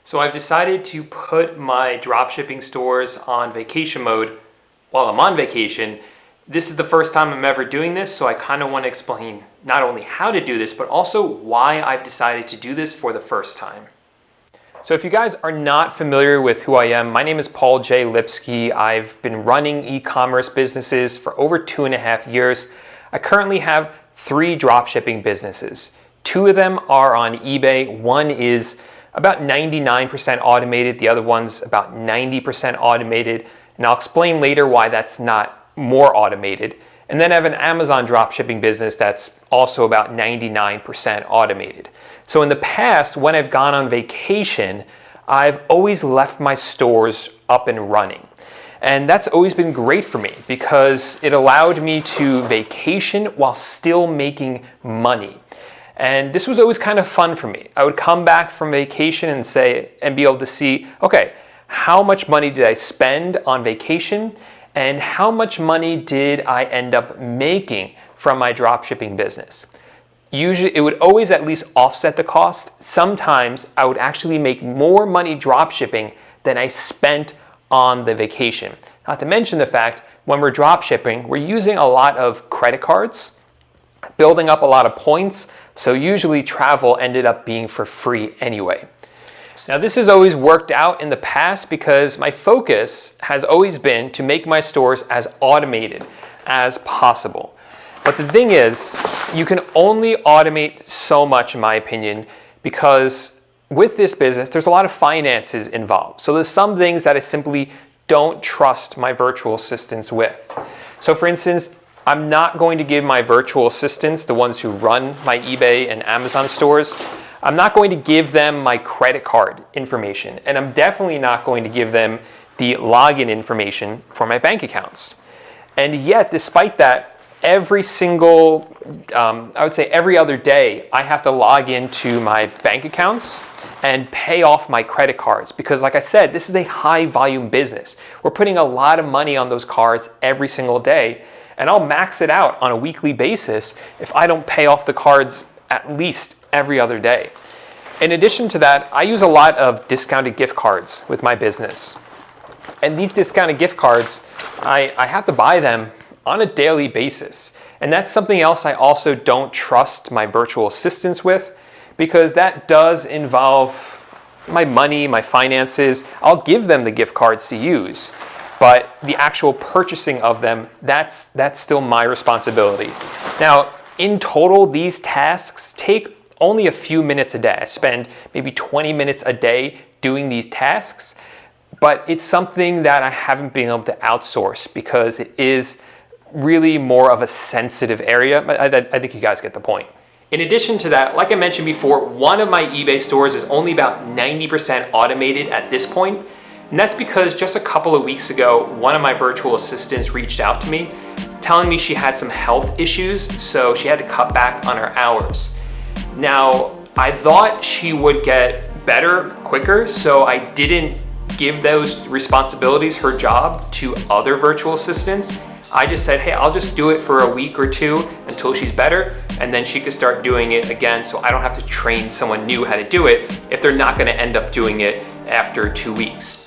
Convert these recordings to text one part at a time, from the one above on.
So I've decided to put my dropshipping stores on vacation mode while I'm on vacation. This is the first time I'm ever doing this, so I kind of want to explain not only how to do this, but also why I've decided to do this for the first time. So if you guys are not familiar with who I am, my name is Paul J. Lipsky. I've been running e-commerce businesses for over 2.5 years. I currently have 3 dropshipping businesses. 2 of them are on eBay. One is about 99% automated. The other one's about 90% automated. And I'll explain later why that's not more automated. And then I have an Amazon dropshipping business that's also about 99% automated. So in the past, when I've gone on vacation, I've always left my stores up and running. And that's always been great for me because it allowed me to vacation while still making money. And this was always kind of fun for me. I would come back from vacation and be able to see, okay, how much money did I spend on vacation and how much money did I end up making from my dropshipping business? Usually it would always at least offset the cost. Sometimes I would actually make more money dropshipping than I spent on the vacation. Not to mention the fact when we're dropshipping, we're using a lot of credit cards, building up a lot of points. So usually travel ended up being for free anyway. Now this has always worked out in the past because my focus has always been to make my stores as automated as possible. But the thing is, you can only automate so much in my opinion because with this business, there's a lot of finances involved. So there's some things that I simply don't trust my virtual assistants with. So for instance, I'm not going to give my virtual assistants, the ones who run my eBay and Amazon stores, I'm not going to give them my credit card information. And I'm definitely not going to give them the login information for my bank accounts. And yet, despite that, every single, I would say every other day, I have to log into my bank accounts and pay off my credit cards. Because like I said, this is a high volume business. We're putting a lot of money on those cards every single day. And I'll max it out on a weekly basis if I don't pay off the cards at least every other day. In addition to that, I use a lot of discounted gift cards with my business. And these discounted gift cards, I have to buy them on a daily basis. And that's something else I also don't trust my virtual assistants with because that does involve my money, my finances. I'll give them the gift cards to use. But the actual purchasing of them, that's still my responsibility. Now, in total, these tasks take only a few minutes a day. I spend maybe 20 minutes a day doing these tasks, but it's something that I haven't been able to outsource because it is really more of a sensitive area. I think you guys get the point. In addition to that, like I mentioned before, one of my eBay stores is only about 90% automated at this point. And that's because just a couple of weeks ago, one of my virtual assistants reached out to me telling me she had some health issues, so she had to cut back on her hours. Now, I thought she would get better quicker, so I didn't give those responsibilities, her job, to other virtual assistants. I just said, hey, I'll just do it for a week or 2 until she's better, and then she could start doing it again so I don't have to train someone new how to do it if they're not gonna end up doing it after 2 weeks.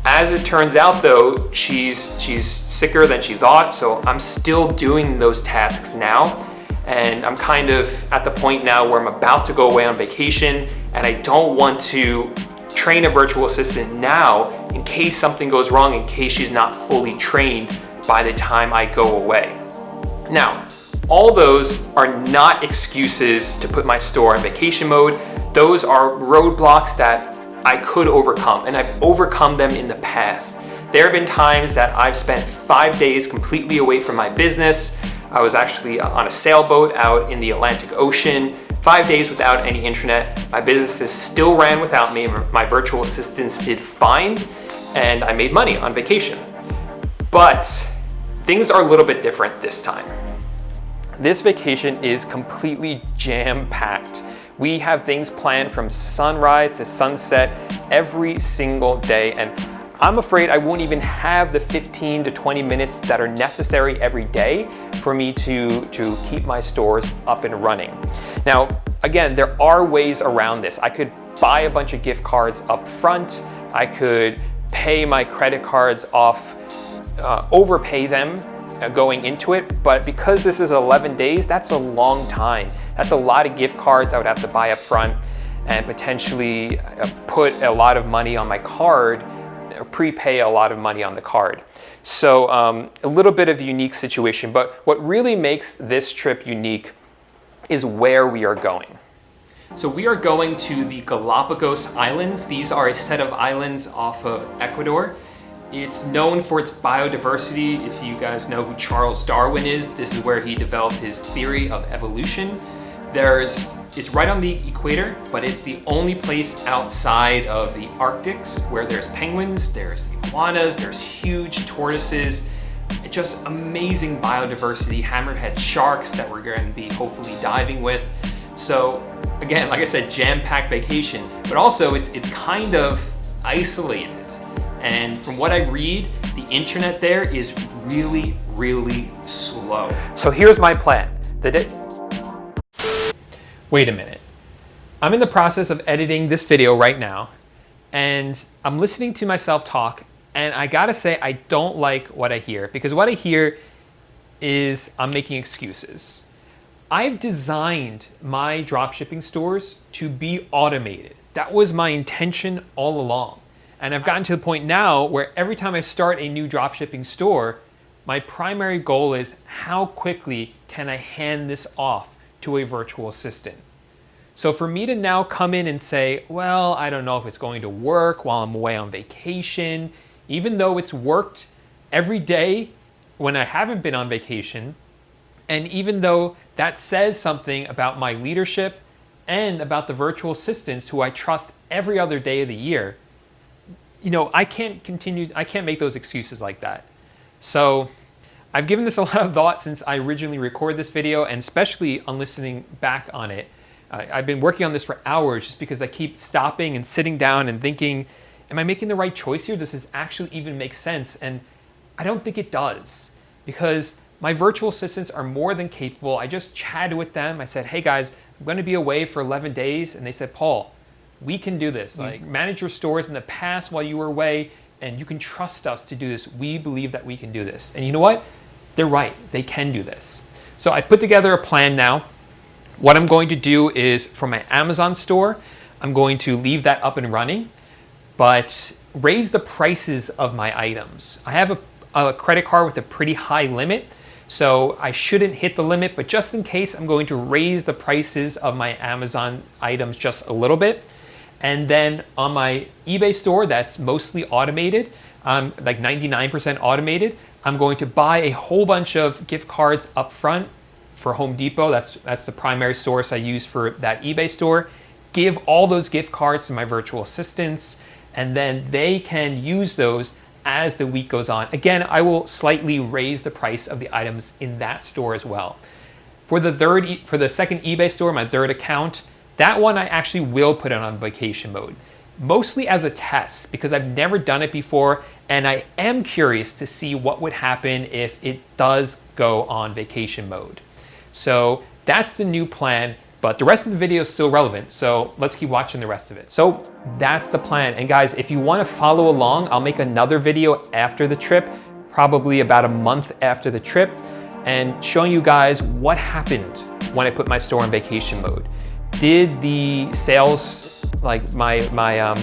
As it turns out though, she's sicker than she thought, so I'm still doing those tasks now. And I'm kind of at the point now where I'm about to go away on vacation and I don't want to train a virtual assistant now in case something goes wrong, in case she's not fully trained by the time I go away. Now, all those are not excuses to put my store on vacation mode. Those are roadblocks that I could overcome, and I've overcome them in the past. There have been times that I've spent 5 days completely away from my business. I was actually on a sailboat out in the Atlantic Ocean, 5 days without any internet. My businesses still ran without me. My virtual assistants did fine, and I made money on vacation. But things are a little bit different this time. This vacation is completely jam-packed. We have things planned from sunrise to sunset every single day, and I'm afraid I won't even have the 15 to 20 minutes that are necessary every day for me to keep my stores up and running. Now, again, there are ways around this. I could buy a bunch of gift cards up front. I could pay my credit cards off, overpay them going into it. But because this is 11 days, that's a long time. That's a lot of gift cards I would have to buy up front and potentially put a lot of money on my card, or prepay a lot of money on the card. So a little bit of a unique situation, but what really makes this trip unique is where we are going. So we are going to the Galapagos Islands. These are a set of islands off of Ecuador. It's known for its biodiversity. If you guys know who Charles Darwin is, this is where he developed his theory of evolution. It's right on the equator, but it's the only place outside of the Arctics where there's penguins, there's iguanas, there's huge tortoises, just amazing biodiversity, hammerhead sharks that we're going to be hopefully diving with. So again, like I said, jam-packed vacation, but also it's kind of isolated. And from what I read, the internet there is really, really slow. So here's my plan. Wait a minute. I'm in the process of editing this video right now, and I'm listening to myself talk, and I gotta say I don't like what I hear, because what I hear is I'm making excuses. I've designed my dropshipping stores to be automated. That was my intention all along. And I've gotten to the point now where every time I start a new dropshipping store, my primary goal is how quickly can I hand this off to a virtual assistant. So for me to now come in and say, well, I don't know if it's going to work while I'm away on vacation, even though it's worked every day when I haven't been on vacation, and even though that says something about my leadership and about the virtual assistants who I trust every other day of the year, I can't make those excuses like that. So I've given this a lot of thought since I originally recorded this video, and especially on listening back on it. I've been working on this for hours just because I keep stopping and sitting down and thinking, am I making the right choice here? Does this actually even make sense? And I don't think it does, because my virtual assistants are more than capable. I just chatted with them. I said, hey guys, I'm going to be away for 11 days. And they said, Paul, we can do this. Like, manage your stores in the past while you were away, and you can trust us to do this. We believe that we can do this. And you know what? They're right. They can do this. So I put together a plan now. What I'm going to do is, for my Amazon store, I'm going to leave that up and running, but raise the prices of my items. I have a credit card with a pretty high limit, so I shouldn't hit the limit, but just in case, I'm going to raise the prices of my Amazon items just a little bit. And then on my eBay store, that's mostly automated, like 99% automated, I'm going to buy a whole bunch of gift cards up front for Home Depot. That's the primary source I use for that eBay store. Give all those gift cards to my virtual assistants, and then they can use those as the week goes on. Again, I will slightly raise the price of the items in that store as well. For the second eBay store, my third account, that one I actually will put it on vacation mode, mostly as a test because I've never done it before, and I am curious to see what would happen if it does go on vacation mode. So that's the new plan, but the rest of the video is still relevant, so let's keep watching the rest of it. So that's the plan. And guys, if you want to follow along, I'll make another video after the trip, probably about a month after the trip, and showing you guys what happened when I put my store in vacation mode. Did the sales, like my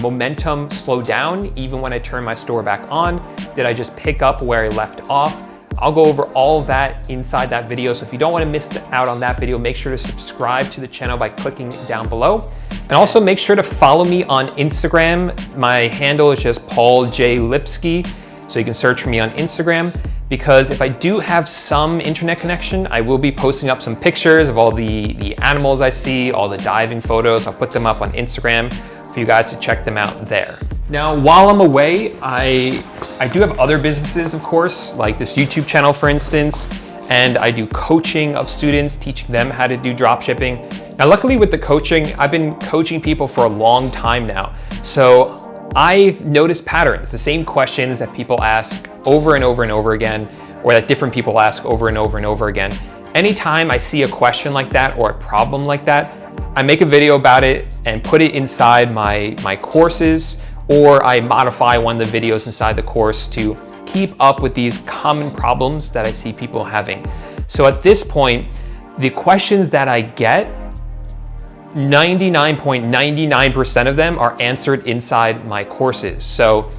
momentum, slow down even when I turned my store back on? Did I just pick up where I left off? I'll go over all of that inside that video. So if you don't want to miss out on that video, make sure to subscribe to the channel by clicking down below. And also make sure to follow me on Instagram. My handle is just Paul J. Lipsky. So you can search for me on Instagram, because if I do have some internet connection, I will be posting up some pictures of all the animals I see, all the diving photos. I'll put them up on Instagram for you guys to check them out there. Now, while I'm away, I do have other businesses, of course, like this YouTube channel, for instance, and I do coaching of students, teaching them how to do drop shipping. Now, luckily with the coaching, I've been coaching people for a long time now. So I've noticed patterns, the same questions that people ask over and over and over again, or that different people ask over and over and over again. Anytime I see a question like that or a problem like that, I make a video about it and put it inside my courses, or I modify one of the videos inside the course to keep up with these common problems that I see people having. So at this point, the questions that I get, 99.99% of them are answered inside my courses. So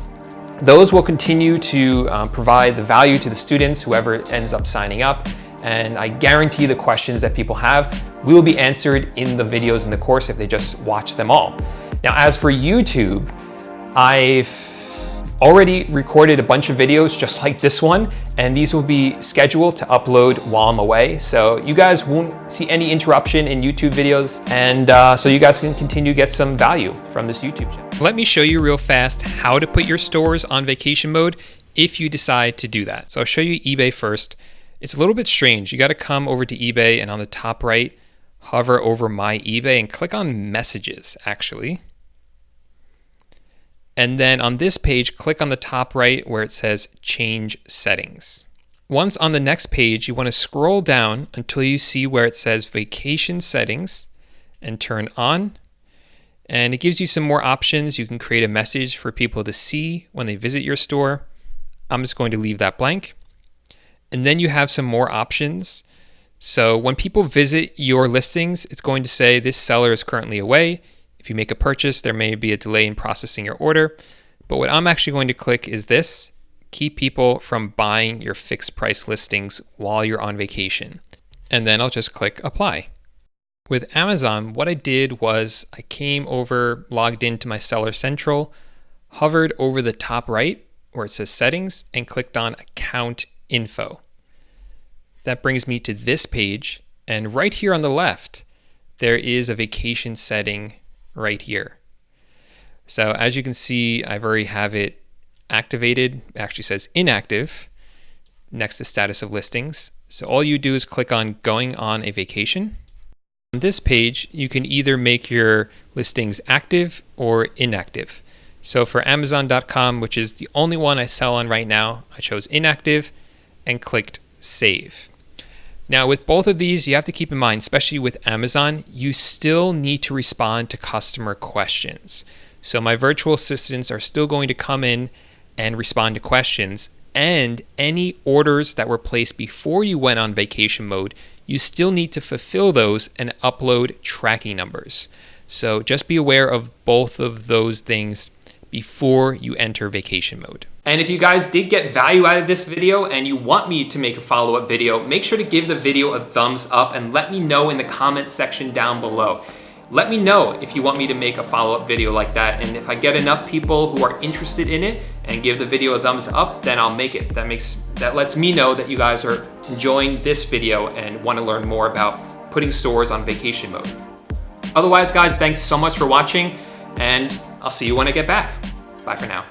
those will continue to provide the value to the students, whoever ends up signing up. And I guarantee the questions that people have will be answered in the videos in the course if they just watch them all. Now, as for YouTube, I've already recorded a bunch of videos just like this one, and these will be scheduled to upload while I'm away. So you guys won't see any interruption in YouTube videos, and so you guys can continue to get some value from this YouTube channel. Let me show you real fast how to put your stores on vacation mode if you decide to do that. So I'll show you eBay first. It's a little bit strange. You got to come over to eBay, and on the top right, hover over My eBay and click on Messages, actually. And then on this page, click on the top right where it says Change Settings. Once on the next page, you want to scroll down until you see where it says Vacation Settings and turn on. And it gives you some more options. You can create a message for people to see when they visit your store. I'm just going to leave that blank. And then you have some more options. So when people visit your listings, it's going to say this seller is currently away. If you make a purchase, there may be a delay in processing your order. But what I'm actually going to click is this: keep people from buying your fixed price listings while you're on vacation. And then I'll just click apply. With Amazon, what I did was I came over, logged into my Seller Central, hovered over the top right where it says settings, and clicked on account info. That brings me to this page, and right here on the left, there is a vacation setting right here. So as you can see, I've already have it activated. It actually says inactive next to status of listings. So all you do is click on going on a vacation. On this page, you can either make your listings active or inactive. So for Amazon.com, which is the only one I sell on right now, I chose inactive and clicked save. Now with both of these, you have to keep in mind, especially with Amazon, you still need to respond to customer questions. So my virtual assistants are still going to come in and respond to questions, and any orders that were placed before you went on vacation mode, you still need to fulfill those and upload tracking numbers. So just be aware of both of those things before you enter vacation mode. And if you guys did get value out of this video and you want me to make a follow-up video, make sure to give the video a thumbs up and let me know in the comment section down below. Let me know if you want me to make a follow-up video like that, and if I get enough people who are interested in it and give the video a thumbs up, then I'll make it. That lets me know that you guys are enjoying this video and want to learn more about putting stores on vacation mode. Otherwise, guys, thanks so much for watching, and I'll see you when I get back. Bye for now.